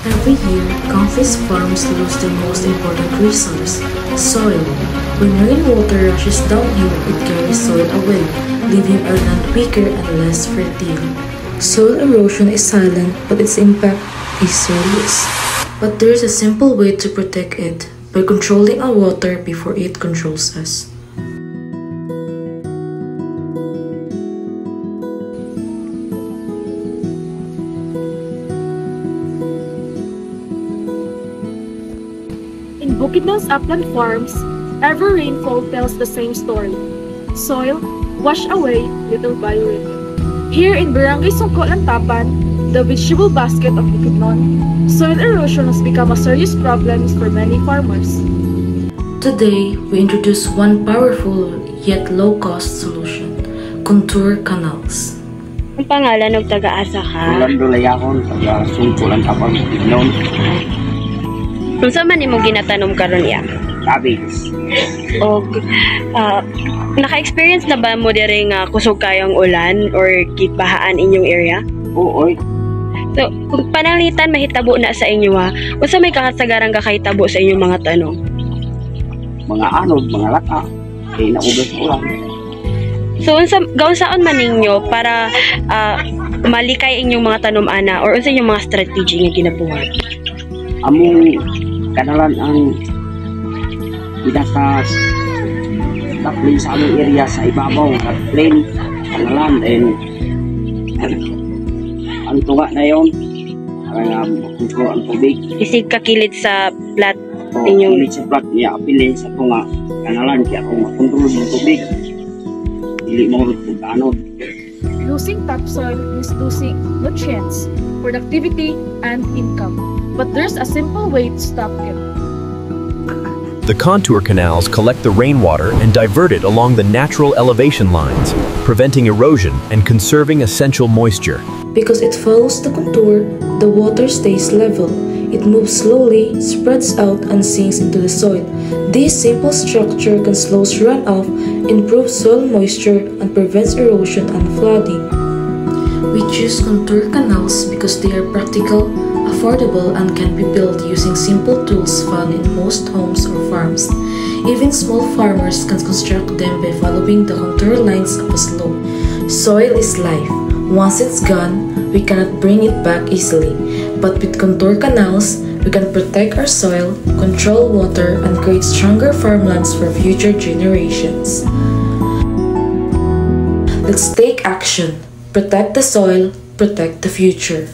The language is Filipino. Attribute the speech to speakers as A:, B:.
A: Every year, countless farms lose their most important resource, soil. When rainwater rushes downhill, it carries soil away, leaving our land weaker and less fertile. Soil erosion is silent, but its impact is serious. But there is a simple way to protect it, by controlling our water before it controls us.
B: In Bukidnon's upland farms, every rainfall tells the same story. Soil washed away little by little. Here in Barangay Sungko, Lantapan, the vegetable basket of Bukidnon, soil erosion has become a serious problem for many farmers.
A: Today, we introduce one powerful yet low-cost solution, contour canals.
C: Ang pangalan ng taga-asa ka?
D: Orlando Layakon, taga-Sungko, Lantapan, Bukidnon.
C: Kung saan man mo ginatanom karon ya?
D: Cabbage.
C: O, naka-experience na ba mo diri nga kusog kayong ulan or kitbahaan inyong area?
D: Oo.
C: So, kung pananglitan mahitabo na sa inyo ha, unsa may kakasagaran ka kahitabo sa inyong mga tanong?
D: Mga anod, mga laka. Kaya naubos ulan.
C: So, gawin saan man ninyo para malikay inyong mga tanom ana or unsa inyong mga strategy nga ginabuhat?
D: Among kanalan ang sa plain sa among area sa ibabaw at plain kanalan and ang tunga na yun para kontrol ang tubig.
C: Isig kakilid sa plat
D: inyong kilid sa plat niya apilin sa tunga kanalan kaya kung makontrol yung tubig dili mo rin anod.
B: Losing topsoil means losing nutrients, productivity, and income. But there's a simple way to stop it.
E: The contour canals collect the rainwater and divert it along the natural elevation lines, preventing erosion and conserving essential moisture.
A: Because it follows the contour, the water stays level. It moves slowly, spreads out, and sinks into the soil. This simple structure can slow runoff, improve soil moisture, and prevents erosion and flooding. We choose contour canals because they are practical, affordable, and can be built using simple tools found in most homes or farms. Even small farmers can construct them by following the contour lines of a slope. Soil is life. Once it's gone, we cannot bring it back easily. But with contour canals, we can protect our soil, control water, and create stronger farmlands for future generations. Let's take action. Protect the soil, protect the future.